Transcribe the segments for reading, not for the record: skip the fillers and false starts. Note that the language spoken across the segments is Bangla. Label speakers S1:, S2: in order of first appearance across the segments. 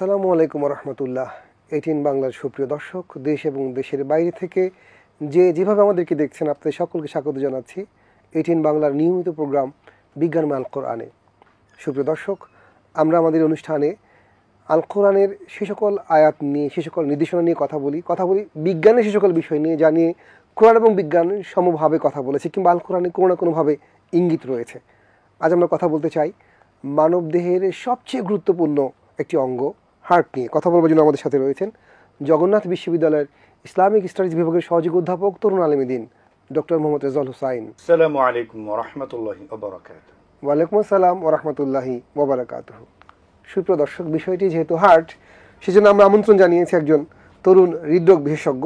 S1: আসসালামু আলাইকুম রহমতুল্লাহ। 18 বাংলার সুপ্রিয় দর্শক, দেশ এবং দেশের বাইরে থেকে যেভাবে আমাদেরকে দেখছেন, আপনাদের সকলকে স্বাগত জানাচ্ছি 18 বাংলার নিয়মিত প্রোগ্রাম বিজ্ঞানময় আল কোরআনে। সুপ্রিয় দর্শক, আমরা আমাদের অনুষ্ঠানে আল কোরআনের সে সকল আয়াত নিয়ে, সে সকল নির্দেশনা নিয়ে কথা বলি বিজ্ঞানের সে সকল বিষয় নিয়ে, যা নিয়ে কোরআন এবং বিজ্ঞান সমভাবে কথা বলেছে কিংবা আল কোরআনে কোনো না কোনোভাবে ইঙ্গিত রয়েছে। আজ আমরা কথা বলতে চাই মানবদেহের সবচেয়ে গুরুত্বপূর্ণ একটি অঙ্গ হার্ট নিয়ে। কথা বলবার জন্য আমাদের সাথে রয়েছেন জগন্নাথ বিশ্ববিদ্যালয়ের ইসলামিক স্টাডিজ বিভাগের সহযোগী অধ্যাপক তরুণ আলমদ্দিন ডক্টর মোহাম্মদ রেজাউল হোসাইন।
S2: আসসালামু আলাইকুম ওয়া রাহমাতুল্লাহি ওয়া বারাকাতুহু।
S1: ওয়ালাইকুম আসসালাম ওয়া রাহমাতুল্লাহি ওয়া বারাকাতুহু। সুপ্রিয় দর্শক, বিষয়টি যেহেতু হার্ট, সেজন্য আমরা আমন্ত্রণ জানিয়েছি একজন তরুণ হৃদরোগ বিশেষজ্ঞ,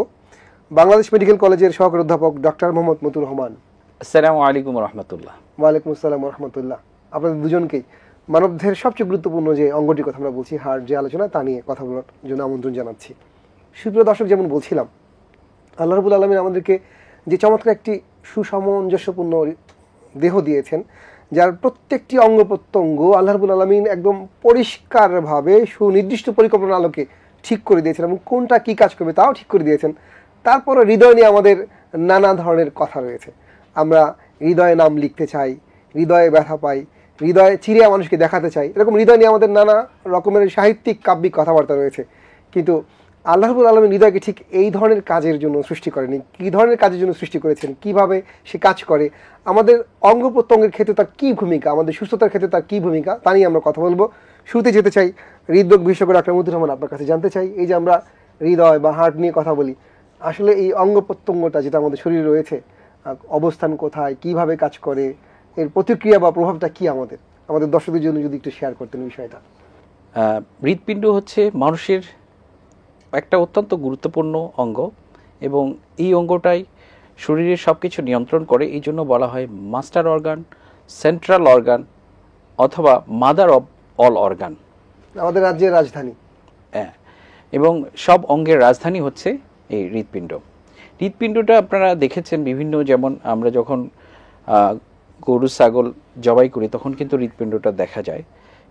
S1: বাংলাদেশ মেডিকেল কলেজের সহকারী অধ্যাপক ডক্টর মোহাম্মদ মতুর রহমান।
S3: আসসালামু আলাইকুম ওয়া রাহমাতুল্লাহ।
S1: ওয়ালাইকুম আসসালাম ওয়া রাহমাতুল্লাহ। আপনাদের দুজনকেই মানবদেহের সবচেয়ে গুরুত্বপূর্ণ যে অঙ্গটির কথা আমরা বলছি হার্ট, যে আলোচনা তা নিয়ে কথা বলার জন্য আমন্ত্রণ জানাচ্ছি। সুপ্রিয় দর্শক, যেমন বলছিলাম, আল্লাহ রাব্বুল আলামিন আমাদেরকে যে চমৎকার একটি সুসামঞ্জস্যপূর্ণ দেহ দিয়েছেন, যার প্রত্যেকটি অঙ্গ প্রত্যঙ্গ আল্লাহ রাব্বুল আলামিন একদম পরিষ্কারভাবে সুনির্দিষ্ট পরিকল্পনার আলোকে ঠিক করে দিয়েছেন এবং কোনটা কী কাজ করবে তাও ঠিক করে দিয়েছেন। তারপরে হৃদয় নিয়ে আমাদের নানা ধরনের কথা রয়েছে। আমরা হৃদয়ে নাম লিখতে চাই, হৃদয়ে ব্যথা পাই, হৃদয়ে চিরিয়া মানুষকে দেখাতে চাই, এরকম হৃদয় নিয়ে আমাদের নানা রকমের সাহিত্যিক কাব্যিক কথাবার্তা রয়েছে। কিন্তু আল্লাহ রাব্বুল আলামিন হৃদয়কে ঠিক এই ধরনের কাজের জন্য সৃষ্টি করেনি। কী ধরনের কাজের জন্য সৃষ্টি করেছেন, কিভাবে সে কাজ করে, আমাদের অঙ্গ প্রত্যঙ্গের ক্ষেত্রে তার কী ভূমিকা, আমাদের সুস্থতার ক্ষেত্রে তার কী ভূমিকা, তা নিয়ে আমরা কথা বলবো। শুরুতে যেতে চাই হৃদরোগ বিশেষজ্ঞ ডক্টর মতুর রহমান, আপনার কাছে জানতে চাই, এই যে আমরা হৃদয় বা হার্ট নিয়ে কথা বলি, আসলে এই অঙ্গ প্রত্যঙ্গটা যেটা আমাদের শরীরে রয়েছে, অবস্থান কোথায়, কিভাবে কাজ করে, এর প্রতিক্রিয়া বা প্রভাবটা কি আমাদের দর্শকদের জন্য যদি একটু শেয়ার করতেন বিষয়টা।
S3: হৃৎপিণ্ড হচ্ছে মানুষের একটা অত্যন্ত গুরুত্বপূর্ণ অঙ্গ এবং এই অঙ্গটাই শরীরের সব কিছু নিয়ন্ত্রণ করে। এই জন্য বলা হয় মাস্টার অর্গান, সেন্ট্রাল অর্গান অথবা মাদার অফ অল অর্গান,
S1: আমাদের রাজ্যের রাজধানী।
S3: হ্যাঁ, এবং সব অঙ্গের রাজধানী হচ্ছে এই হৃৎপিণ্ড। হৃৎপিণ্ডটা আপনারা দেখেছেন বিভিন্ন, যেমন আমরা যখন গরু ছাগল জবাই করি তখন কিন্তু হৃৎপিণ্ডটা দেখা যায়।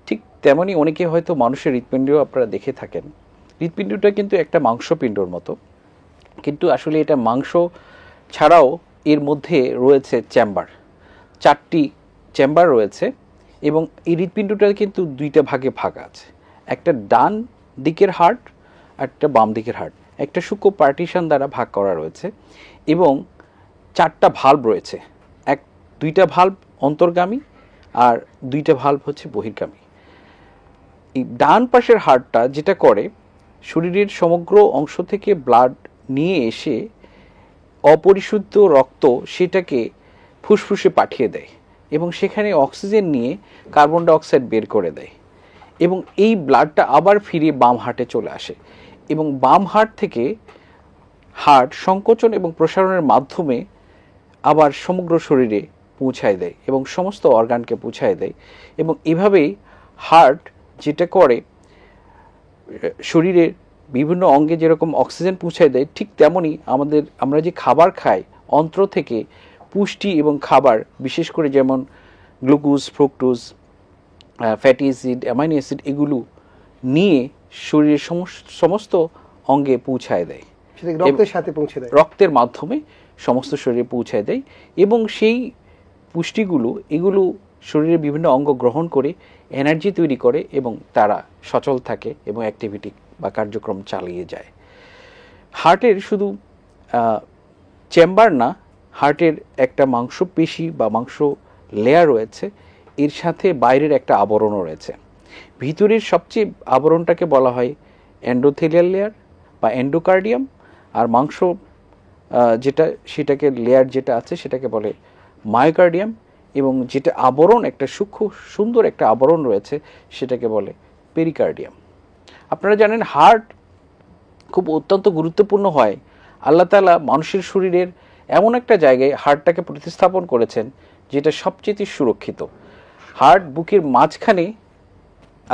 S3: ঠিক তেমনই অনেকে হয়তো মানুষের হৃৎপিণ্ডও আপনারা দেখে থাকেন। হৃৎপিণ্ডটা কিন্তু একটা মাংসপিণ্ডর মতো, কিন্তু আসলে এটা মাংস ছাড়াও এর মধ্যে রয়েছে চেম্বার, 4টি চেম্বার রয়েছে এবং এই হৃৎপিণ্ডটা কিন্তু 2টা ভাগে ভাগ আছে। একটা ডান দিকের হার্ট, একটা বাম দিকের হার্ট, একটা সূক্ষ্ম পার্টিশন দ্বারা ভাগ করা রয়েছে এবং 4টা ভাল্ব রয়েছে। 2টা ভাল্ব অন্তর্গামী আর 2টা ভাল্ব হচ্ছে বহির্গামী। এই ডান পাশের হার্টটা যেটা করে, শরীরের সমগ্র অংশ থেকে ব্লাড নিয়ে এসে অপরিশুদ্ধ রক্ত সেটাকে ফুসফুসে পাঠিয়ে দেয় এবং সেখানে অক্সিজেন নিয়ে কার্বন ডাইঅক্সাইড বের করে দেয় এবং এই ব্লাডটা আবার ফিরে বাম হার্টে চলে আসে এবং বাম হার্ট থেকে হার্ট সংকোচন এবং প্রসারণের মাধ্যমে আবার সমগ্র শরীরে পৌঁছায় দেয় এবং সমস্ত অর্গানকে পৌঁছায় দেয়। এবং এভাবেই হার্ট যেটা করে, শরীরের বিভিন্ন অঙ্গে যেরকম অক্সিজেন পৌঁছায় দেয়, ঠিক তেমনই আমরা যে খাবার খাই, অন্ত্র থেকে পুষ্টি এবং খাবার, বিশেষ করে যেমন glucose, fructose, fatty acid, amino acid, এগুলো নিয়ে শরীরের সমস্ত অঙ্গে পৌঁছায় দেয়,
S1: রক্তের সাথে পৌঁছে দেয়,
S3: রক্তের মাধ্যমে সমস্ত শরীরে পৌঁছায় দেয় এবং সেই পুষ্টিগুলো এগুলো শরীরের বিভিন্ন অঙ্গ গ্রহণ করে এনার্জি তৈরি করে এবং তারা সচল থাকে এবং অ্যাক্টিভিটি বা কার্যক্রম চালিয়ে যায়। হার্টের শুধু চেম্বার না, হার্টের একটা মাংসপেশি বা মাংস লেয়ার রয়েছে, এর সাথে বাইরের একটা আবরণও রয়েছে। ভিতরের সবচেয়ে আবরণটাকে বলা হয় এন্ডোথেলিয়াল লেয়ার বা এন্ডোকার্ডিয়াম, আর মাংস যেটা সেটাকে লেয়ার যেটা আছে সেটাকে বলে মায়োকার্ডিয়াম, এবং যেটা আবরণ, একটা সূক্ষ্ম সুন্দর একটা আবরণ রয়েছে, সেটাকে বলে পেরিকার্ডিয়াম। আপনারা জানেন হার্ট খুব অত্যন্ত গুরুত্বপূর্ণ হয়। আল্লাহ তাআলা মানুষের শরীরের এমন একটা জায়গায় হার্টটাকে প্রতিস্থাপন করেছেন যেটা সবচেয়ে সুরক্ষিত। হার্ট বুকের মাঝখানে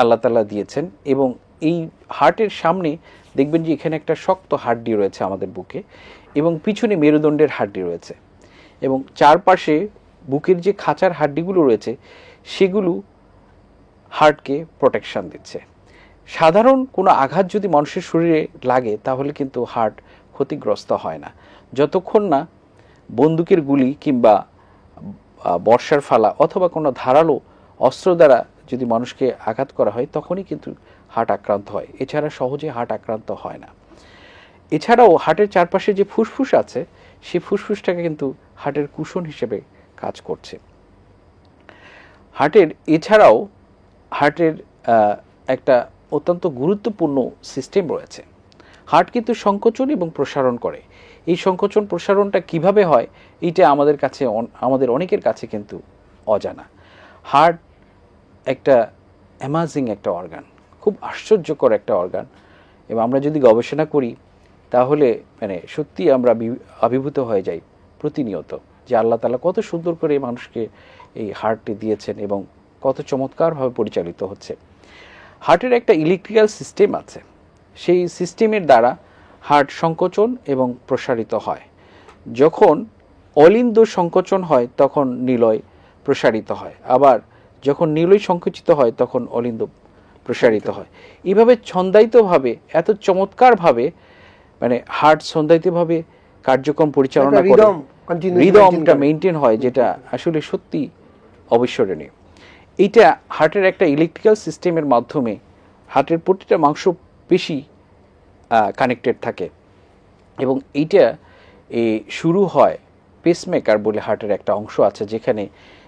S3: আল্লাহ তাআলা দিয়েছেন এবং এই হার্টের সামনে দেখবেন যে এখানে একটা শক্ত হাড্ডি রয়েছে আমাদের বুকে এবং পিছনে মেরুদণ্ডের হাড্ডি রয়েছে এবং চারপাশে বুকের যে খাঁচার হাড্ডিগুলো রয়েছে সেগুলো হার্টকে প্রোটেকশন দিচ্ছে। সাধারণ কোনো আঘাত যদি মানুষের শরীরে লাগে তাহলে কিন্তু হার্ট ক্ষতিগ্রস্ত হয় না, যতক্ষণ না বন্দুকের গুলি কিংবা বর্ষার ফালা অথবা কোনো ধারালো অস্ত্র দ্বারা যদি মানুষকে আঘাত করা হয় তখনই কিন্তু হার্ট আক্রান্ত হয়, এছাড়া সহজে হার্ট আক্রান্ত হয় না। এছাড়াও হার্টের চারপাশে যে ফুসফুস আছে সেই ফুসফুসটাকে কিন্তু হার্টের কুশন হিসেবে কাজ করছে। হার্টের এছাড়াও হার্টের একটা অত্যন্ত গুরুত্বপূর্ণ সিস্টেম রয়েছে। হার্ট কিন্তু সংকোচন এবং প্রসারণ করে। এই সংকোচন প্রসারণটা কিভাবে হয় এইটা আমাদের অনেকের কাছে কিন্তু অজানা। হার্ট একটা অ্যামাজিং একটা অর্গান, খুব আশ্চর্যকর একটা অর্গান, এবং আমরা যদি গবেষণা করি তাহলে মানে সত্যি আমরা আবির্ভূত হয়ে যাই প্রতিনিয়ত যে আল্লাহ তাআলা কত সুন্দর করে মানুষকে এই হার্টটি দিয়েছেন এবং কত চমৎকারভাবে পরিচালিত হচ্ছে। হার্টের একটা ইলেকট্রিক্যাল সিস্টেম আছে, সেই সিস্টেমের দ্বারা হার্ট সংকোচন এবং প্রসারিত হয়। যখন অলিন্দ সংকোচন হয় তখন নিলয় প্রসারিত হয়, আবার যখন নিলয় সংকুচিত হয় তখন অলিন্দ প্রসারিত হয়। এইভাবে ছন্দায়িতভাবে এত চমৎকারভাবে মানে হার্ট ছন্দায়িতভাবে কার্যক্রম পরিচালনা করে, রিদমটা মেনটেন হয়, যেটা আসলে সত্যি অবিস্মরণীয়। এইটা হার্টের একটা ইলেকট্রিক্যাল সিস্টেমের মাধ্যমে হার্টের প্রতিটা মাংসপেশি কানেক্টেড থাকে, এবং এইটা শুরু হয় পেসমেকার বলে হার্টের একটা অংশ আছে যেখানে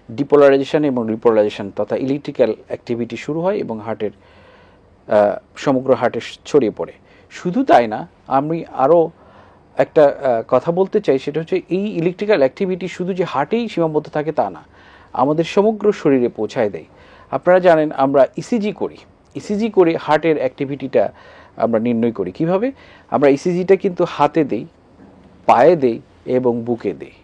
S3: ডিপোলারাইজেশন এবং রিপোলারাইজেশন তথা ইলেকট্রিক্যাল অ্যাক্টিভিটি শুরু হয় এবং হার্টের সমগ্র হার্টে ছড়িয়ে পড়ে। শুধু তাই না, আমি আরও একটা কথা বলতে চাই, সেটা হচ্ছে এই ইলেকট্রিক্যাল অ্যাক্টিভিটি শুধু যে হার্টেই সীমাবদ্ধ থাকে তা না, আমাদের সমগ্র শরীরে পৌঁছায় দেয়। আপনারা জানেন আমরা ইসিজি করি, ইসিজি করে হার্টের অ্যাক্টিভিটিটা আমরা নির্ণয় করি। কিভাবে? আমরা ইসিজিটা কিন্তু হাতে দেই, পায়ে দেই এবং বুকে দেই,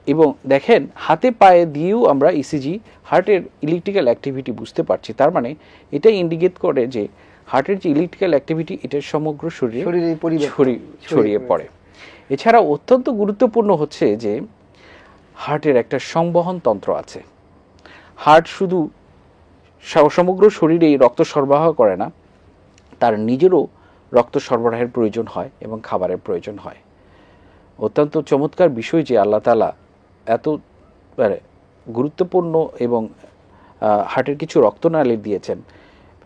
S3: এবং দেখেন হাতে পায়ে দিয়েও আমরা ইসিজি হার্টের ইলেকট্রিক্যাল অ্যাক্টিভিটি বুঝতে পারছি। তার মানে এটা ইন্ডিকেট করে যে হার্টের যে ইলেকট্রিক্যাল অ্যাক্টিভিটি এটা সমগ্র শরীরে ছড়িয়ে পড়ে। এছাড়া অত্যন্ত গুরুত্বপূর্ণ হচ্ছে যে হার্টের একটা সংবহন তন্ত্র আছে। হার্ট শুধু সমগ্র শরীরেই রক্ত সরবরাহ করে না, তার নিজেরও রক্ত সরবরাহের প্রয়োজন হয় এবং খাবারের প্রয়োজন হয়। অত্যন্ত চমৎকার বিষয় যে আল্লাহ তাআলা এত গুরুত্বপূর্ণ এবং হার্টের কিছু রক্তনালী দিয়েছেন।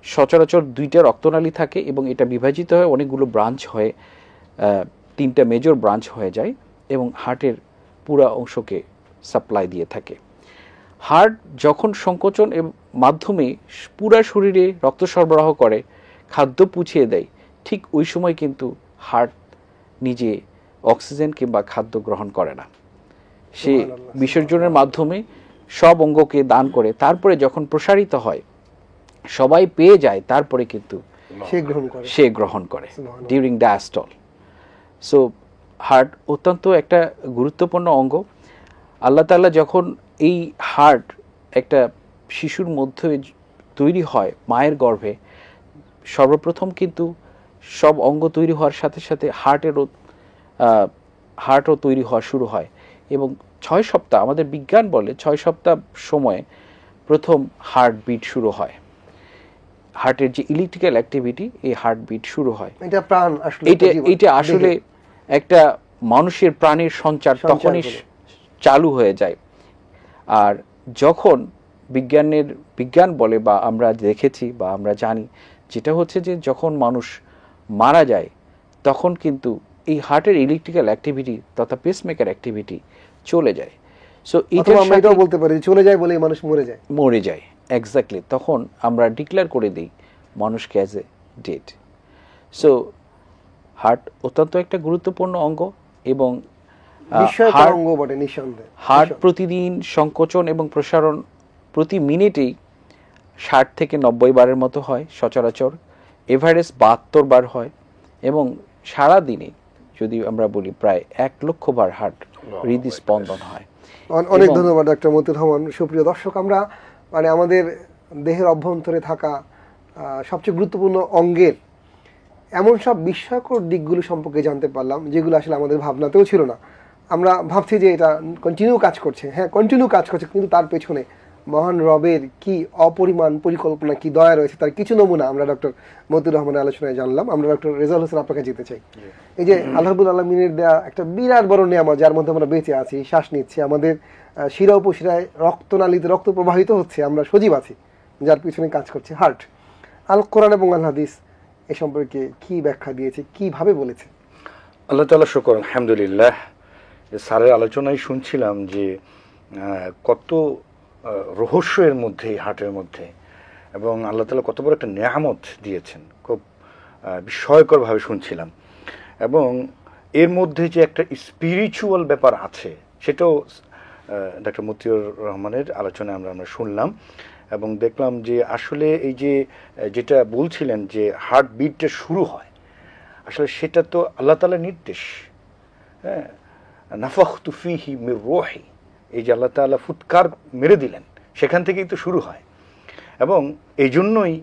S3: সচরাচর 2টা রক্তনালী থাকে এবং এটা বিভাজিত হয় অনেকগুলো ব্রাঞ্চ হয়ে 3টা মেজর ব্রাঞ্চ হয়ে যায় এবং হার্টের পুরো অংশকে সাপ্লাই দিয়ে থাকে। হার্ট যখন সংকোচন এর মাধ্যমে পুরো শরীরে রক্ত সরবরাহ করে, খাদ্য পুছিয়ে দেয়, ঠিক ওই সময় কিন্তু হার্ট নিজে অক্সিজেন কিংবা খাদ্য গ্রহণ করে না, সে বিসর্জনের মাধ্যমে সব অঙ্গকে দান করে তারপরে যখন প্রসারিত হয় সবাই পেয়ে যায়, তারপরে কিন্তু সে গ্রহণ করে ডিউরিং ডায়াস্টল। সো হার্ট অত্যন্ত একটা গুরুত্বপূর্ণ অঙ্গ। আল্লাহ তাআলা যখন এই হার্ট একটা শিশুর মধ্যে তৈরি হয় মায়ের গর্ভে, সর্বপ্রথম কিন্তু সব অঙ্গ তৈরি হওয়ার সাথে সাথে হার্টও তৈরি হওয়া শুরু হয় এবং 6 সপ্তাহ, আমাদের বিজ্ঞান বলে 6 সপ্তাহ সময়ে প্রথম হার্ট বিট শুরু হয়। হার্টের যে ইলেকট্রিক্যাল অ্যাক্টিভিটি, এই হার্ট বিট শুরু হয়। এটা আসলে একটা মানুষের প্রাণের সঞ্চার তখনই চালু হয়ে যায়। আর যখন বিজ্ঞান বলে বা আমরা দেখেছি বা আমরা জানি, যেটা হচ্ছে যে যখন মানুষ মারা যায় তখন কিন্তু এই হার্টের ইলেকট্রিক্যাল অ্যাক্টিভিটি তথা পেসমেকার অ্যাক্টিভিটি চলে যায়। সো
S1: এটাও বলতে পারি চলে যায় বলেই মানুষ মরে যায়।
S3: এক্স্যাক্টলি, তখন আমরা ডিক্লেয়ার করে দিই মানুষকে as a dead. So heart অত্যন্ত একটা গুরুত্বপূর্ণ অঙ্গ এবং হার্ট প্রতিদিন সংকোচন এবং প্রসারণ প্রতি মিনিটেই 60 থেকে 90 বারের মতো হয় সচরাচর, এভারেজ 72 বার হয় এবং সারা দিনে যদি আমরা বলি প্রায় 1 লক্ষ বার হার্ট হৃদস্পন্দন হয়।
S1: অনেক ধন্যবাদ ডক্টর মতিউর রহমান। সুপ্রিয় দর্শক, আমরা মানে আমাদের দেহের অভ্যন্তরে থাকা সবচেয়ে গুরুত্বপূর্ণ অঙ্গের এমন সব বিস্ময়কর দিকগুলো সম্পর্কে জানতে পারলাম যেগুলো আসলে আমাদের ভাবনাতেও ছিল না। আমরা ভাবছি যে এটা কন্টিনিউ কাজ করছে, হ্যাঁ কন্টিনিউ কাজ করছে, কিন্তু তার পেছনে মহান রবের কি অপরিমাণ পরিকল্পনা, কি দয়া রয়েছে, তার কিছু নমুনা আমরা ডক্টর মতিউর রহমানের আলোচনায় জানলাম। আমরা ডক্টর রেজাউল হোসেন আপনাকে যেতে চাই। এই যে আল্লাহ রাব্বুল আলামিনের দেয়া একটা বিরাট বড় নিয়ামত, যার মধ্যে আমরা বেঁচে আছি, শ্বাস নিচ্ছি, আমাদের শিরা উপশিরায় রক্তনালীতে রক্ত প্রবাহিত হচ্ছে, আমরা সজীব আছি, যার পিছনে কাজ করছে হার্ট। আল কোরআন এবং আল হাদিস এ সম্পর্কে কি ব্যাখ্যা দিয়েছে, কিভাবে বলেছে?
S2: আল্লাহ তাআলা শুকর, আলহামদুলিল্লাহ। স্যারের আলোচনায় শুনছিলাম যে কত রহস্য এর মধ্যে, হার্টের মধ্যে, এবং আল্লাহ তাআলা কত বড় একটা নেয়ামত দিয়েছেন, খুব বিস্ময়করভাবে শুনছিলাম। এবং এর মধ্যে যে একটা স্পিরিচুয়াল ব্যাপার আছে, সেটাও ডক্টর মতিউর রহমানের আলোচনায় আমরা শুনলাম এবং দেখলাম যে আসলে এই যে যেটা বলছিলেন যে হার্ট বিটটা শুরু হয়, আসলে সেটা তো আল্লাহ তাআলার নির্দেশ। হ্যাঁ, নাফাখতু ফীহি মির রূহি, এই যে আল্লাহ তাআলা ফুৎকার মেরে দিলেন, সেখান থেকেই তো শুরু হয়। এবং এই জন্যই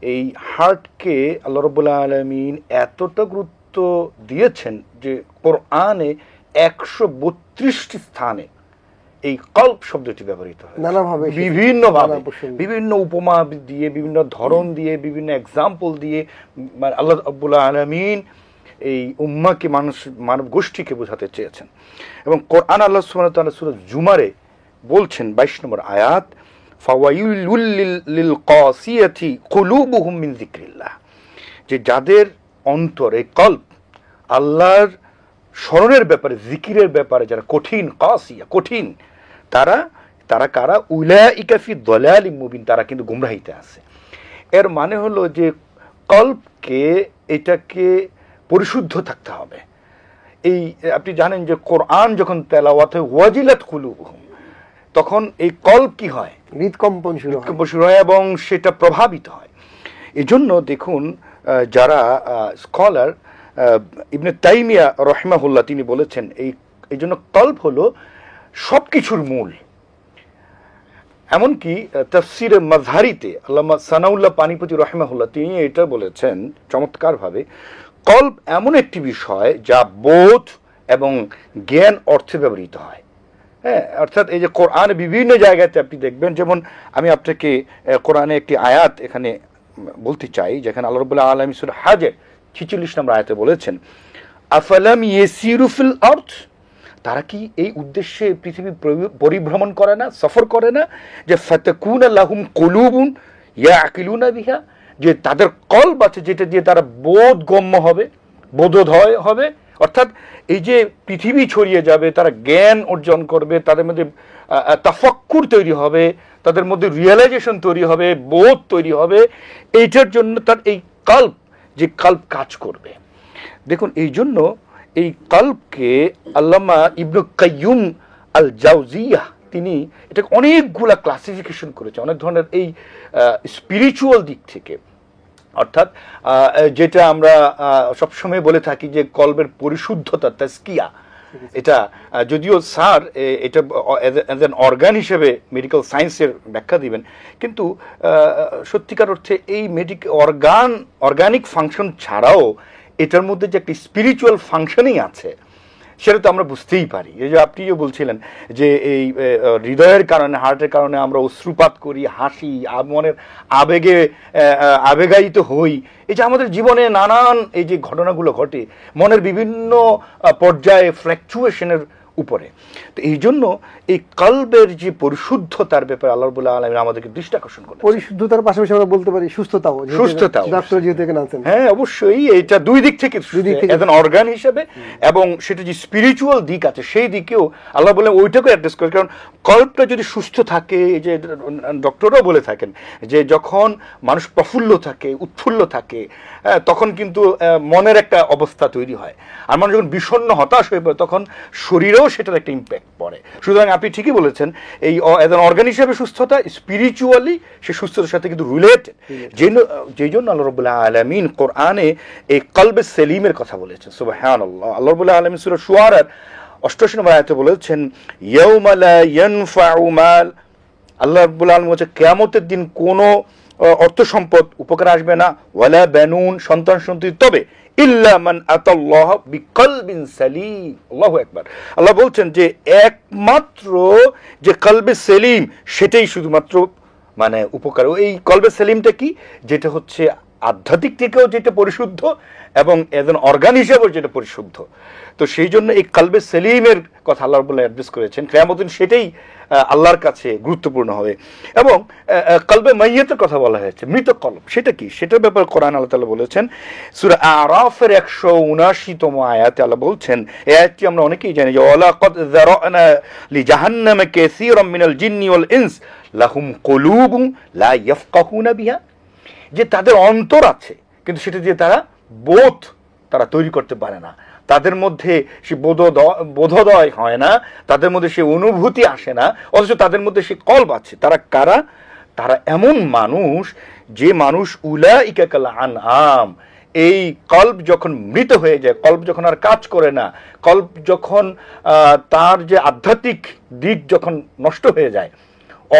S2: এই হার্টকে আল্লাহ রাব্বুল আলামিন এতটা গুরুত্ব দিয়েছেন যে কোরআনে ১৩২টি স্থানে এই কল্প শব্দটি ব্যবহৃত হয়
S1: নানাভাবে,
S2: বিভিন্নভাবে, বিভিন্ন উপমা দিয়ে, বিভিন্ন ধরন দিয়ে, বিভিন্ন এক্সাম্পল দিয়ে আল্লাহ রাব্বুল আলামিন এই উম্মাকে, মানব গোষ্ঠীকে বোঝাতে চেয়েছেন। এবং কোরআন আল্লাহ সুবহানাহু ওয়া তাআলা সূরা জুমারে বলছেন ২২ নম্বর আয়াত, ফাওয়াইলুল লিল কাসিয়াতি কুলুবুহুম মিন যিকরিল্লাহ, যে যাদের অন্তর, এই কল্প আল্লাহর স্মরণের ব্যাপারে, জিকিরের ব্যাপারে যারা কঠিন, কাসিয়া কঠিন, তারা কারা? উলাইকা ফি দালালিম মুবিন, তারা কিন্তু গুমরাহিতে আছে। এর মানে হলো যে কল্পকে, এটাকে পরিশুদ্ধ থাকতে হবে। এই আপনি জানেন যে কোরআন যখন তেলাওয়াত হয়, ওয়াজিলাত কুলুবুহুম, তখন এই কল্প কি হয়?
S1: হৃদকম্পন শুরু
S2: হয় এবং সেটা প্রভাবিত হয়। এজন্য দেখুন, যারা স্কলার ইবনে তাইমিয়া রাহিমাহুল্লাহ তিনি বলেছেন এই জন্য কল্প হলো সব কিছুর মূল। এমনকি তাফসিরে মাজহারিতে আল্লামা সানাউল্লাহ পানিপতি রাহিমাহুল্লাহ তিনি এটা বলেছেন চমৎকারভাবে, কল্প এমন একটি বিষয় যা বোধ এবং জ্ঞান অর্থে ব্যবহৃত হয়। হ্যাঁ, অর্থাৎ এই যে কোরআনে বিভিন্ন জায়গাতে আপনি দেখবেন, যেমন আমি আপনাকে কোরআনে একটি আয়াত এখানে বলতে চাই, যেখানে আল্লাহ রাব্বুল আলামিন সূরা হাজের ৪৬ নম্বর আয়াতে বলেছেন, আফালাম ইয়াসিরু ফিল আরদ, তারা কি এই উদ্দেশ্যে পৃথিবী পরিভ্রমণ করে না, সফর করে না, যে ফাতাকুনা লাহুম কুলুবুন ইয়াকিলুনা বিহা, যে তাদের কল্প আছে যেটা দিয়ে তারা বোধগম্য হবে, বোধোদয় হবে। অর্থাৎ এই যে পৃথিবী ছড়িয়ে যাবে, তারা জ্ঞান অর্জন করবে, তাদের মধ্যে তাফাক্কুর তৈরি হবে, তাদের মধ্যে রিয়েলাইজেশন তৈরি হবে, বোধ তৈরি হবে। এইটার জন্য তার এই কল্প, যে কল্প কাজ করবে। দেখুন, এই জন্য এই কল্পকে আল্লামা ইবনে কাইয়ুম আল জাওজিয়া তিনি এটাকে অনেকগুলা ক্লাসিফিকেশন করেছে, অনেক ধরনের এই স্পিরিচুয়াল দিক থেকে। অর্থাৎ যেটা আমরা সবসময় বলে থাকি যে কলবের পরিশুদ্ধতা, তাজকিয়া, এটা যদিও স্যার এটা অ্যাজ অ্যান অর্গান হিসেবে মেডিকেল সায়েন্সের ব্যাখ্যা দিবেন, কিন্তু সত্যিকার অর্থে এই অর্গানিক ফাংশন ছাড়াও এটার মধ্যে যে একটি স্পিরিচুয়াল ফাংশনই আছে, সেটা তো আমরা বুঝতেই পারি। এই যে আপনিও বলছিলেন যে এই হৃদয়ের কারণে, হার্টের কারণে আমরা অশ্রুপাত করি, হাসি, মনের আবেগায়িত হই। এই যে আমাদের জীবনে নানান এই যে ঘটনাগুলো ঘটে মনের বিভিন্ন পর্যায়ে ফ্ল্যাকচুয়েশনের উপরে, তো এই জন্য এই কলবের যে পরিশুদ্ধতার ব্যাপারে আল্লাহ রাব্বুল আলামিন আমাদেরকে দৃষ্টি আকর্ষণ করেন।
S1: পরিশুদ্ধতার পাশাপাশি আমরা বলতে পারি সুস্থতাও। ডাক্তার যেহেতু এখানে আছেন,
S2: হ্যাঁ অবশ্যই এটা দুই দিক থেকে এজ অ্যান অর্গান হিসেবে, এবং সেটা যে স্পিরিচুয়াল দিক আছে সেই দিকেও আল্লাহ বলেন ওইটাকে অ্যাড্রেস করে। কারণ কল্পটা যদি সুস্থ থাকে, এই যে ডক্টররাও বলে থাকেন যে যখন মানুষ প্রফুল্ল থাকে, উৎফুল্ল থাকে, তখন কিন্তু মনের একটা অবস্থা তৈরি হয়। আর মানুষ যখন বিষণ্ণ, হতাশ হয়ে পড়ে, তখন শরীরেও সেটার একটা ইম্প্যাক্ট পড়ে। সুতরাং আপনি ঠিকই বলেছেন, এই এজ অ্যান অর্গান হিসেবে সুস্থতা স্পিরিচুয়ালি সে সুস্থতার সাথে কিন্তু রিলেটেড। যেই জন্য আল্লাহ রাব্বুল আলামিন কোরআনে এই কলবে সেলিমের কথা বলেছেন। সুবহানাল্লাহ। আল্লাহ রাব্বুল আলামিন সূরা শুআরার ৮৮ নম্বর আয়াতে বলেছেন, ইয়াউমা লা ইয়ানফাউ মাল, আল্লাহ রাব্বুল আলামিন বলেছেন কিয়ামতের দিন কোনো অর্থ সম্পদ উপকার আসবে না, ওয়ালা বানুন, সন্তান সন্ততি, তবে ইল্লা মান আতাল্লাহ বিকলবিন সালিম। আল্লাহু আকবার। আল্লাহ বলছেন যে একমাত্র যে কলবে সেলিম সেটাই শুধুমাত্র মানে উপকার। এই কলবে সেলিমটা কি? যেটা হচ্ছে আধ্যাত্মিক থেকেও যেটা পরিশুদ্ধ এবং একজন অর্গান হিসেবেও যেটা পরিশুদ্ধ। তো সেই জন্য এই কলবে সেলিমের কথা আল্লাহ রাব্বুল অ্যাড্রেস করেছেন। কিয়ামত দিন সেটাই আল্লাহর কাছে গুরুত্বপূর্ণ হবে। এবং কলবে মাইয়াতের কথা বলা হয়েছে, মৃত কলব, সেটা কি? সেটার ব্যাপারে কোরআন আল্লাহ তাআলা বলেছেন সূরা আরাফের 179তম আয়াতে আল্লাহ বলছেন, এই আয়াতটি আমরা অনেকেই জানি যে ওয়ালাকাদ যারানা লিজাহান্নামা কাসীরাম মিনাল জিন্নি ওয়াল ইনস লাহুম কুলুবুন লা ইয়াফকাহুনা বিহা, যে তাদের অন্তর আছে কিন্তু সেটা দিয়ে তারা বোধ তারা তৈরি করতে পারে না, তাদের মধ্যে সে বোধোদয় হয় না, তাদের মধ্যে সে অনুভূতি আসে না, অথচ তাদের মধ্যে সে কলব আছে। তারা কারা? তারা এমন মানুষ যে মানুষ উলাইকা কাল আনআম, এই কলব যখন মৃত হয়ে যায়, কলব যখন আর কাজ করে না, কলব যখন তার যে আধ্যাত্মিক দিক যখন নষ্ট হয়ে যায়,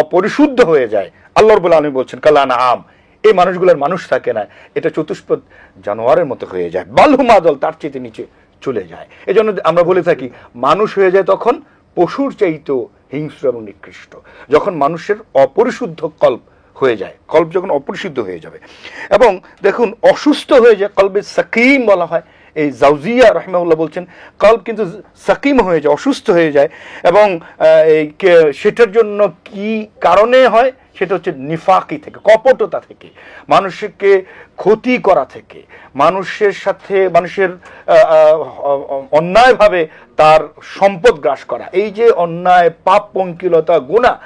S2: অপরিশুদ্ধ হয়ে যায়, আল্লাহ রাব্বুল আলামিন বলছেন কাল আনআম, এই মানুষগুলোর মানুষ থাকে না, এটা চতুষ্পদ জানোয়ারের মতো হয়ে যায়, বালহুম আদল, তার চেয়ে নিচে চলে যায়। এই জন্য আমরা বলে থাকি মানুষ হয়ে যায় তখন পশুর চাইতেও হিংস্র এবং নিকৃষ্ট, যখন মানুষের অপরিশুদ্ধ কল্প হয়ে যায়, কল্প যখন অপরিশুদ্ধ হয়ে যাবে। এবং দেখুন অসুস্থ হয়ে যায়, কলবে সাকিম বলা হয়। এই জাউজিয়া রাহিমাহুল্লাহ বলছেন কলব কিন্তু সাকিম হয়ে যায়, অসুস্থ হয়ে যায়। এবং সেটার জন্য কি কারণে হয়? সেটা হচ্ছে নিফাকি থেকে, কপটতা থেকে, মানুষকে ক্ষতি করা থেকে, মানুষের সাথে মানুষের অন্যায়ভাবে তার সম্পদ গ্রাস করা, এই যে অন্যায়, পাপ, পঙ্কিলতা, গুনাহ,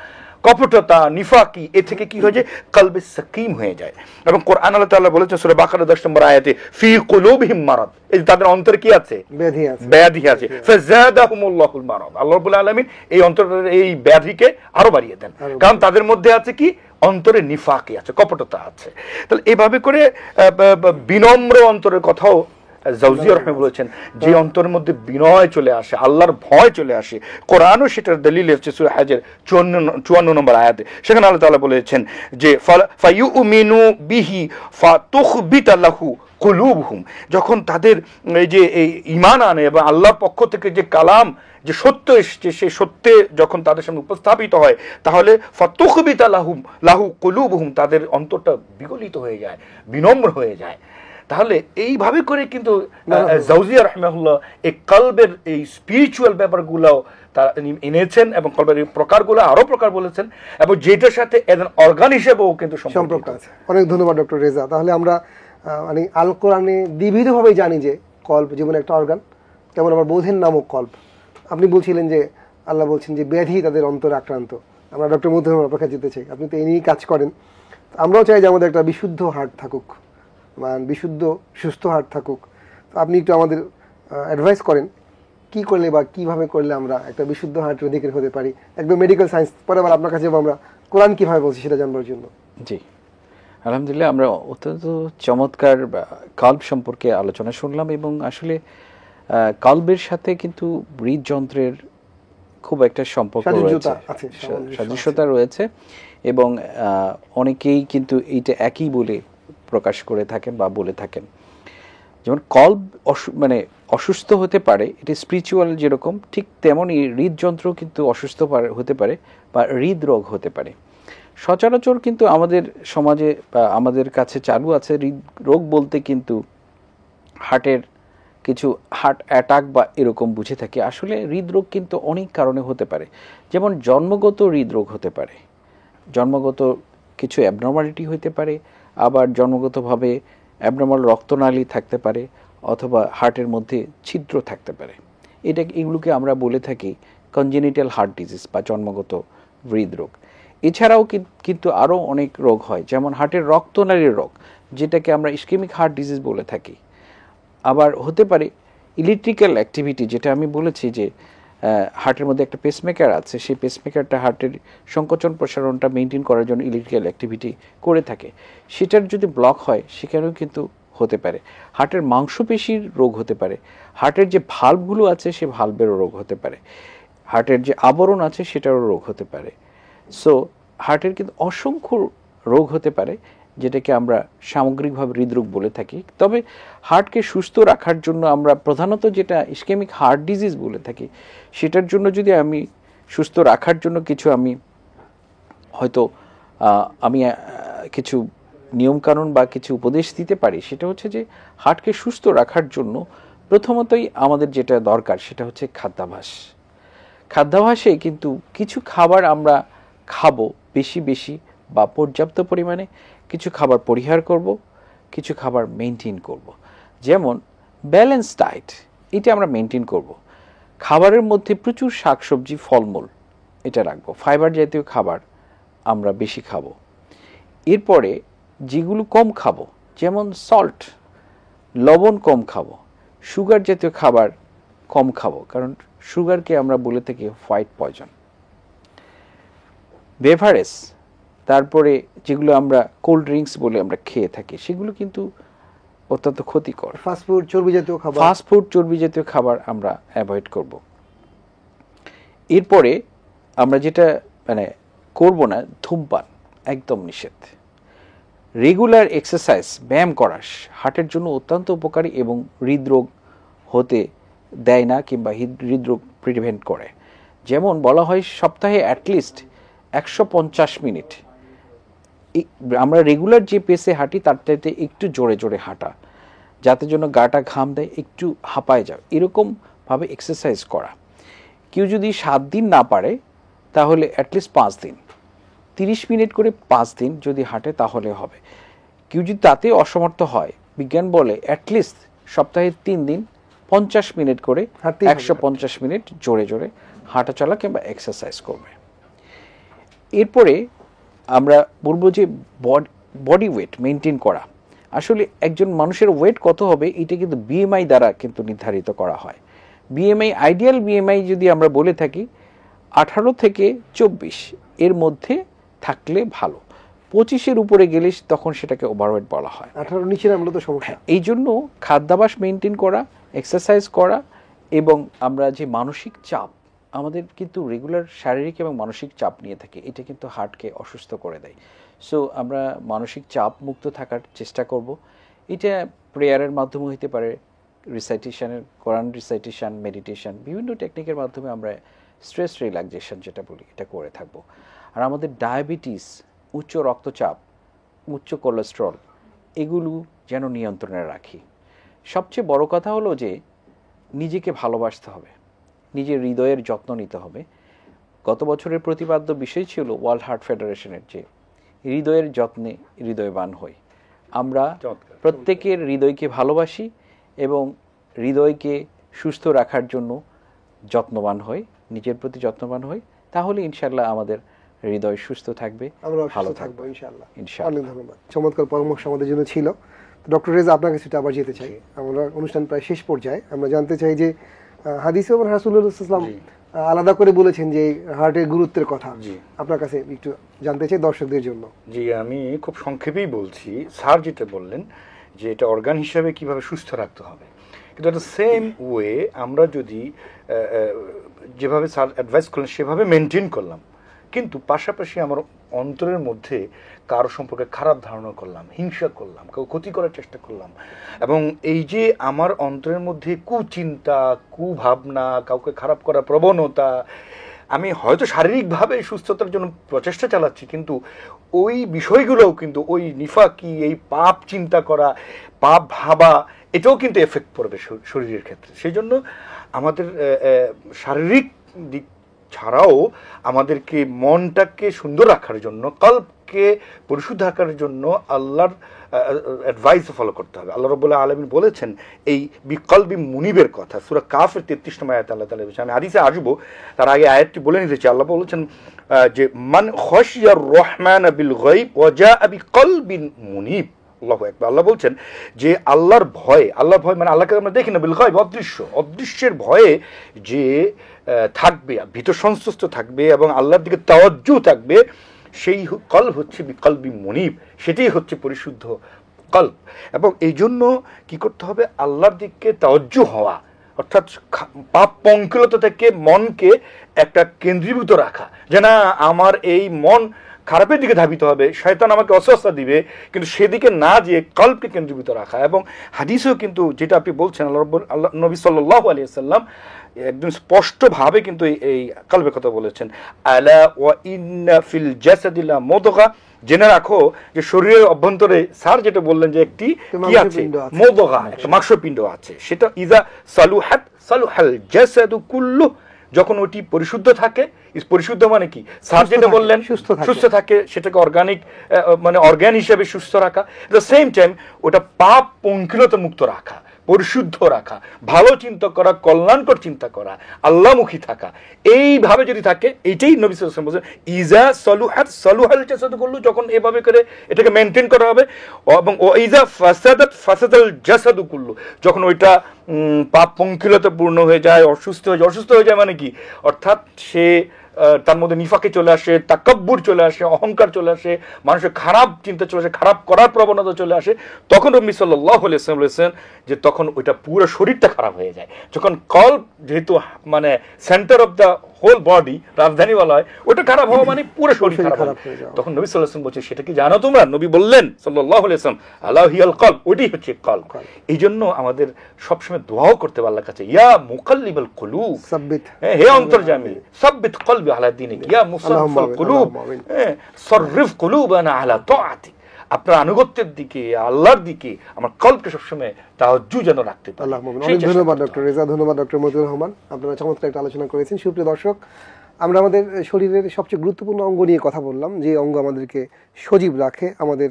S2: কপটতা, নিফাকি, এ থেকে কি হয়ে যায়? কলবে সাকিম হয়ে যায়। এবং কোরআন আল্লাহ তাআলা বলেছেন সূরা বাকারা 10 নম্বর আয়াতে ফি কুলুবিহিম মারাদ, এই তাদের অন্তরে কি আছে? ব্যাধি আছে। ফাযাদাহুমুল্লাহুল মারাদ, আল্লাহ রাব্বুল আলামিন এই অন্তরের এই ব্যাধিকে আরো বাড়িয়ে দেন, কারণ তাদের মধ্যে আছে কি? অন্তরে নিফাকি আছে, কপটতা আছে। তাহলে এইভাবে করে বিনম্র অন্তরের কথাও জাউজিয়া রাহিমাহুল্লাহ বলেছেন, যে অন্তরের মধ্যে বিনয় চলে আসে, আল্লাহর ভয় চলে আসে। কোরআনও সেটার দলিল হচ্ছে সূরা হাজের 54 নম্বর আয়াতে। সেখানে আল্লাহ তাআলা বলেছেন যে ফায়ুমিনু বিহি ফাতুখবিতা লাহু কুলুবহুম, যখন তাদের এই যে এই ঈমান আনে এবং আল্লাহর পক্ষ থেকে যে কালাম, যে সত্য এসেছে, সেই সত্যে যখন তাদের সামনে উপস্থাপিত হয়, তাহলে ফাতুখবিতা লাহু কুলুবহুম, তাদের অন্তরটা বিগলিত হয়ে যায়, বিনম্র হয়ে যায়। তাহলে এইভাবে করে কিন্তু জাউজিয়া রাহিমাহুল্লাহ এই কলবের এই স্পিরিচুয়াল ব্যাপারগুলোও তারা এনেছেন এবং কলবের এই প্রকারগুলো আরো প্রকার বলেছেন, এবং যেটার সাথে একজন অর্গান হিসেবেও কিন্তু সম্পর্ক আছে।
S1: অনেক ধন্যবাদ ডক্টর রেজা। তাহলে আমরা মানে আল কোরআনে দ্বিবিধভাবে জানি যে কল্প যেমন একটা অর্গান, তেমন আবার বোধের নামক কল্প। আপনি বলছিলেন যে আল্লাহ বলছেন যে ব্যাধি তাদের অন্তরে আক্রান্ত। আমরা ডক্টর মুদ্দুর অপেক্ষা যেতে চাই, আপনি তো এই নিয়েই কাজ করেন। আমরাও চাই যে আমাদের একটা বিশুদ্ধ হার্ট থাকুক, বিশুদ্ধ সুস্থ হার্ট থাকুক। তো আপনি একটু আমাদের অ্যাডভাইস করেন কি করলে বা কিভাবে করলে আমরা একটা বিশুদ্ধ হার্টের অধিকারী হতে পারি, একদম মেডিকেল সায়েন্স। পরে আবার আপনার কাছে আমরা কোরআন কিভাবে বলছি সেটা জানবার জন্য।
S3: জি, আলহামদুলিল্লাহ, আমরা অত্যন্ত চমৎকার কল্ব সম্পর্কে আলোচনা শুনলাম, এবং আসলে কল্বের সাথে কিন্তু হৃদযন্ত্রের খুব একটা সম্পর্ক রয়েছে, সাদৃশ্যতা রয়েছে, এবং অনেকেই কিন্তু এইটা একই বলে প্রকাশ করে থাকেন বা বলে থাকেন। যেমন কল্ব মানে অসুস্থ হতে পারে, এটা স্পিরিচুয়াল যেরকম, ঠিক তেমনই হৃদযন্ত্র কিন্তু অসুস্থ হতে পারে বা হৃদরোগ হতে পারে। সচরাচর কিন্তু আমাদের সমাজে বা আমাদের কাছে চালু আছে হৃদরোগ বলতে কিন্তু হার্টের কিছু হার্ট অ্যাটাক বা এরকম বুঝে থাকি। আসলে হৃদরোগ কিন্তু অনেক কারণে হতে পারে। যেমন জন্মগত হৃদরোগ হতে পারে, জন্মগত কিছু অ্যাবনর্মালিটি হতে পারে, আবার জন্মগতভাবে অ্যাবনর্মাল রক্তনালী থাকতে পারে, অথবা হার্টের মধ্যে ছিদ্র থাকতে পারে। এগুলোকে আমরা বলে থাকি কনজেনিটাল হার্ট ডিজিজ বা জন্মগত হৃদরোগ। এছাড়াও কিন্তু আরও অনেক রোগ হয়, যেমন হার্টের রক্তনালীর রোগ, যেটাকে আমরা ইসকেমিক হার্ট ডিজিজ বলে থাকি। আবার হতে পারে ইলেকট্রিক্যাল অ্যাক্টিভিটি, যেটা আমি বলেছি যে হার্টের মধ্যে একটা পেসমেকার আছে, সেই পেসমেকারটা হার্টের সংকোচন প্রসারণটা মেনটেন করার জন্য ইলেকট্রিক্যাল অ্যাক্টিভিটি করে থাকে, সেটার যদি ব্লক হয় সেখানেও কিন্তু হতে পারে। হার্টের মাংসপেশির রোগ হতে পারে, হার্টের যে ভাল্বগুলো আছে সে ভাল্বেরও রোগ হতে পারে, হার্টের যে আবরণ আছে সেটারও রোগ হতে পারে। সো হার্টের কিন্তু অসংখ্য রোগ হতে পারে, যেটাকে আমরা সামগ্রিকভাবে হৃদরোগ বলে থাকি। তবে হার্টকে সুস্থ রাখার জন্য আমরা প্রধানত যেটা ইসকেমিক হার্ট ডিজিজ বলে থাকি, সেটার জন্য যদি আমি সুস্থ রাখার জন্য কিছু আমি হয়তো কিছু নিয়মকানুন বা কিছু উপদেশ দিতে পারি, সেটা হচ্ছে যে হার্টকে সুস্থ রাখার জন্য প্রথমতই আমাদের যেটা দরকার সেটা হচ্ছে খাদ্যাভ্যাস। খাদ্যাভ্যাসে কিন্তু কিছু খাবার আমরা খাবো বেশি বেশি বা পর্যাপ্ত পরিমাণে, কিছু খাবার পরিহার করব, কিছু খাবার মেনটেন করব। যেমন ব্যালেন্স ডায়েট, এটা আমরা মেনটেন করব। খাবারের মধ্যে প্রচুর শাকসবজি, ফলমূল এটা রাখবো, ফাইবার জাতীয় খাবার আমরা বেশি খাবো। এরপরে যেগুলো কম খাবো, যেমন সল্ট, লবণ কম খাবো, সুগার জাতীয় খাবার কম খাবো, কারণ সুগারকে আমরা বলে থাকি হোয়াইট পয়জন। বেভারেজ, তারপরে যেগুলো আমরা কোল্ড ড্রিঙ্কস বলে আমরা খেয়ে থাকি, সেগুলো কিন্তু অত্যন্ত ক্ষতিকর।
S1: ফাস্টফুড, চর্বি জাতীয় খাবার,
S3: ফাস্টফুড, চর্বি জাতীয় খাবার আমরা অ্যাভয়েড করব। এরপরে আমরা যেটা করব না, ধূমপান একদম নিষেধ। রেগুলার এক্সারসাইজ, ব্যায়াম করা হার্টের জন্য অত্যন্ত উপকারী এবং হৃদরোগ হতে দেয় না কিংবা হৃদরোগ প্রিভেন্ট করে। যেমন বলা হয় সপ্তাহে অ্যাটলিস্ট 150 মিনিট আমরা রেগুলার যে পেসে হাঁটি তার চাইতে একটু জোরে জোরে হাঁটা, যাতে জন্য গাটা ঘাম দেয়, একটু হাঁপায় যাও, এরকমভাবে এক্সারসাইজ করা। কেউ যদি 7 দিন না পারে তাহলে অ্যাটলিস্ট 5 দিন, 30 মিনিট করে 5 দিন যদি হাঁটে তাহলে হবে। কেউ যদি তাতে অসমর্থ হয়, বিজ্ঞান বলে অ্যাটলিস্ট সপ্তাহে 3 দিন 50 মিনিট করে 150 মিনিট জোরে জোরে হাঁটা চলা কিংবা এক্সারসাইজ করবে। এরপরে আমরা বলবো যে বডি ওয়েট মেনটেন করা। আসলে একজন মানুষের ওয়েট কত হবে এটা কিন্তু বিএমআই দ্বারা কিন্তু নির্ধারিত করা হয়। বিএমআই, আইডিয়াল বিএমআই যদি আমরা বলে থাকি 18 থেকে 24 এর মধ্যে থাকলে ভালো, 25-এর উপরে গেলে তখন সেটাকে ওভারওয়েট বলা হয়।
S1: 18 নিচে নামলে তো সমস্যা।
S3: এই জন্য খাদ্যাভ্যাস মেনটেন করা, এক্সারসাইজ করা এবং আমরা যে মানসিক চাপ, আমাদের কিন্তু রেগুলার শারীরিক এবং মানসিক চাপ নিয়ে থাকি, এটা কিন্তু হার্টকে অসুস্থ করে দেয়। সো আমরা মানসিক চাপ মুক্ত থাকার চেষ্টা করব। এটা প্রেয়ারের মাধ্যমে হতে পারে, রিসাইটেশনের, কোরআন রিসাইটেশন, মেডিটেশন, বিভিন্ন টেকনিকের মাধ্যমে আমরা স্ট্রেস রিল্যাক্সেশন যেটা বলি এটা করে থাকবো। আর আমাদের ডায়াবেটিস, উচ্চ রক্তচাপ, উচ্চ কোলেস্টেরল এগুলো যেন নিয়ন্ত্রণে রাখি। সবচেয়ে বড় কথা হলো যে নিজেকে ভালোবাসতে হবে, নিজের হৃদয়ের যত্ন নিতে হবে। গত বছরের প্রতিপাদ্য বিষয় ছিল ওয়ার্ল্ড হার্ট ফেডারেশনের যে হৃদয়ের যত্নে হৃদয়বান হই। আমরা প্রত্যেকের হৃদয়কে ভালোবাসি এবং হৃদয়কে সুস্থ রাখার জন্য যত্নবান হই, নিজের প্রতি যত্নবান হই, তাহলে ইনশাআল্লাহ আমাদের হৃদয় সুস্থ থাকবে, ভালো থাকবে ইনশাআল্লাহ।
S1: অনেক ধন্যবাদ, চমৎকার পরামর্শ আমাদের জন্য ছিল। ডক্টর রেজা, আপনার কাছে আবার যেতে চাই। আমরা অনুষ্ঠান প্রায় শেষ পর্যায়ে, আমরা জানতে চাই যে হাদিসে এবং রাসূলুল্লাহ সাল্লাল্লাহু আলাইহি ওয়াসাল্লাম আলাদা করে বলেছেন যে হার্টের গুরুত্বের কথা, আপনার কাছে একটু জানতে চাই দর্শকদের জন্য।
S2: জি, আমি খুব সংক্ষেপেই বলছি। স্যার যেটা বললেন যে এটা অর্গান হিসাবে কিভাবে সুস্থ রাখতে হবে, কিন্তু এটা সেম ওয়ে আমরা যদি যেভাবে স্যার অ্যাডভাইস করলেন সেভাবে মেনটেন করলাম, কিন্তু পাশাপাশি আমার অন্তরের মধ্যে কারো সম্পর্কে খারাপ ধারণা করলাম, হিংসা করলাম, কেউ ক্ষতি করার চেষ্টা করলাম, এবং এই যে আমার অন্তরের মধ্যে কুচিন্তা, কুভাবনা, কাউকে খারাপ করার প্রবণতা, আমি হয়তো শারীরিকভাবে সুস্থতার জন্য প্রচেষ্টা চালাচ্ছি, কিন্তু ওই বিষয়গুলোও কিন্তু ওই নিফাকি, এই পাপ চিন্তা করা, পাপ ভাবা, এটাও কিন্তু এফেক্ট পড়বে শরীরের ক্ষেত্রে। সেই জন্য আমাদের শারীরিক দিক ছাড়াও আমাদেরকে মনটাকে সুন্দর রাখার জন্য, কল্পকে পরিশুদ্ধ রাখার জন্য আল্লাহর অ্যাডভাইস ফলো করতে হবে। আল্লাহ রাব্বুল আলামিন বলেছেন এই বিকলবি মুনিবের কথা, সূরা কাফের 33 নম্বর আয়াত আল্লাহ তাআলা বলেছেন। আমি হাদিসে আসবো, তার আগে আয়াতটি বলে নিতে চাই। আল্লাহ বলেছেন যে মান খাশিয়ার রহমান বিল গায়ব ওয়া জাআ বিকলবিন মুনিব। আল্লাহু আকবার। আল্লাহ বলছেন যে আল্লাহর ভয়, আল্লাহর ভয় মানে আল্লাহকে আমরা দেখি না, বিল গায়ব অদৃশ্য, অদৃশ্যের ভয়ে যে থাকবে, ভীত সন্ত্রস্ত থাকবে এবং আল্লাহর দিকে তাওয়াজ্জুহ থাকবে, সেই কলব হচ্ছে বিকলবি মুনিব, সেটাই হচ্ছে পরিশুদ্ধ কলব। এবং এই জন্য কী করতে হবে, আল্লাহর দিকে তাওয়াজ্জুহ হওয়া, অর্থাৎ পাপ পঙ্কিলতা থেকে মনকে একটা কেন্দ্রীভূত রাখা, যে না আমার এই মন খারাপের দিকে ধাবিত হবে, শয়তান আমাকে অস্বস্তা দিবে, কিন্তু সেদিকে না যেয়ে কলবকে কেন্দ্রীভূত রাখা। এবং হাদিসেও কিন্তু যেটা আপনি বলছেন আল্লাহ নবী সাল্লাল্লাহু আলাইহি ওয়াসাল্লাম একদম স্পষ্টভাবে কিন্তু এই কলবের কথা বলেছেন, আলা ওয়া ইন্না ফিল জাসাদি লা মুদগা, জেনে রাখো যে শরীরের অভ্যন্তরে স্যার যেটা বললেন যে একটি কি আছে, মুদগা, একটা মাংসপিণ্ড আছে, সেটা ইজা সালুহাত সালুহাল জাসাদু কুল্লু, যখন ওটি পরিশুদ্ধ থাকে, পরিশুদ্ধ মানে কি, স্যার যেটা বললেন সুস্থ থাকে, সেটাকে অর্গানিক মানে অর্গান হিসেবে সুস্থ রাখা, এট দ্য সেম টাইম ওটা পাপ পঙ্কিলতা মুক্ত রাখা, পরিশুদ্ধ রাখা, ভালো চিন্তা করা, কল্যাণকর চিন্তা করা, আল্লাহমুখী থাকা, এইভাবে যদি থাকে, এইটাই নবী সাল্লাল্লাহু আলাইহি ওয়াসাল্লাম বলেছেন ইজা সালুহাত সালুহাল জাসাদু কুল্লু, যখন এভাবে করে এটাকে মেনটেন করা হবে, এবং ও ইজা ফাসাদাত ফাসাদাল জাসাদু কুল্লু, যখন ওইটা পাপ পঙ্কিলতা পূর্ণ হয়ে যায়, অসুস্থ হয়ে যায় মানে কি, অর্থাৎ সে তার মধ্যে নিফাকে চলে আসে, তাকাব্বুর চলে আসে, অহংকার চলে আসে, মানুষের খারাপ চিন্তা চলে আসে, খারাপ করার প্রবণতা চলে আসে, তখন নবী সাল্লাল্লাহু আলাইহি ওয়াসাল্লাম বলেছেন যে তখন ওইটা পুরো শরীরটা খারাপ হয়ে যায়। যখন কলব যেহেতু মানে center of the whole body, রাজধানী বলা হয়, ওটা খারাপ হওয়া মানে পুরো শরীর খারাপ হয়ে যায়। তখন নবী সাল্লাল্লাহু আলাইহি ওয়াসাল্লাম বলছে সেটা কি জানো তোমরা? নবী বললেন সাল্লাল্লাহু আলাইহি ওয়াসাল্লাম আলা হিয়াল কলব, ওইটাই হচ্ছে কলব। এই জন্য আমাদের সবসময় দোয়াও করতে হবে আল্লাহর কাছে, ইয়া মুকাল্লিবাল কুলুব সাব্বিত, হে অন্তর্যামী, সাব্বিত কলবি আলা দীনিক, ইয়া মুসাররিফাল কুলুব সররিফ কুলুবানা আলা তাআতিক, আপনার আনুগত্যের দিকে, আল্লাহর দিকে আমার কলবকে সবসময় তাওয়াজ্জু যেন রাখতে পারে।
S1: অনেক ধন্যবাদ ডক্টর রেজা, ধন্যবাদ ডক্টর মতিউর রহমান, আপনারা চমৎকার একটা আলোচনা করেছেন। সুপ্রিয় দর্শক, আমরা আমাদের শরীরের সবচেয়ে গুরুত্বপূর্ণ অঙ্গ নিয়ে কথা বললাম, যে অঙ্গ আমাদেরকে সজীব রাখে, আমাদের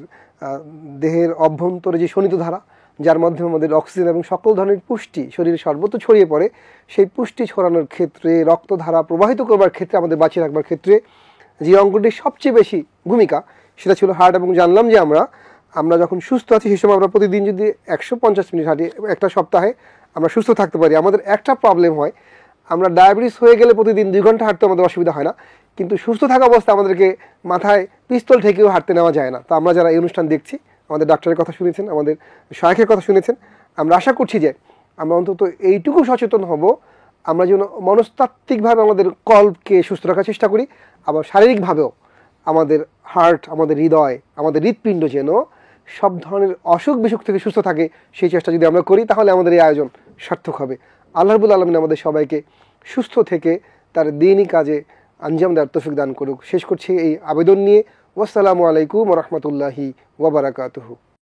S1: দেহের অভ্যন্তরে যে শোণিত ধারা, যার মাধ্যমে আমাদের অক্সিজেন এবং সকল ধরনের পুষ্টি শরীরে সর্বত্র ছড়িয়ে পড়ে, সেই পুষ্টি ছড়ানোর ক্ষেত্রে, রক্তধারা প্রবাহিত করবার ক্ষেত্রে, আমাদের বাঁচিয়ে রাখবার ক্ষেত্রে যে অঙ্গটির সবচেয়ে বেশি ভূমিকা, সেটা ছিল হার্ট। এবং জানলাম যে আমরা যখন সুস্থ আছি সেই সময় আমরা প্রতিদিন যদি 150 মিনিট হাঁটি, একটা সপ্তাহে আমরা সুস্থ থাকতে পারি। আমাদের একটা প্রবলেম হয়, আমরা ডায়াবেটিস হয়ে গেলে প্রতিদিন 2 ঘন্টা হাঁটতে আমাদের অসুবিধা হয় না, কিন্তু সুস্থ থাকা অবস্থায় আমাদেরকে মাথায় পিস্তল ঠেকেও হাঁটতে নেওয়া যায় না। তো আমরা যারা এই অনুষ্ঠান দেখছি, আমাদের ডাক্তারের কথা শুনেছেন, আমাদের শায়েখের কথা শুনেছেন, আমরা আশা করছি যে আমরা অন্তত এইটুকু সচেতন হব, আমরা যেন মনস্তাত্ত্বিকভাবে আমাদের কলবকে সুস্থ রাখার চেষ্টা করি, আবার শারীরিকভাবেও আমাদের হার্ট, আমাদের হৃদয়, আমাদের হৃৎপিণ্ড যেন সব ধরনের অসুখ বিসুখ থেকে সুস্থ থাকে, সেই চেষ্টা যদি আমরা করি, তাহলে আমাদের এই আয়োজন সার্থক হবে। আল্লাহ রাব্বুল আলামিন আমাদের সবাইকে সুস্থ থেকে তার দ্বীনি কাজে আঞ্জাম দেওয়ার তৌফিক দান করুক। শেষ করছি এই আবেদন নিয়ে। ওয়াসসালামু আলাইকুম ওয়া রাহমাতুল্লাহি ওয়া বারাকাতুহু।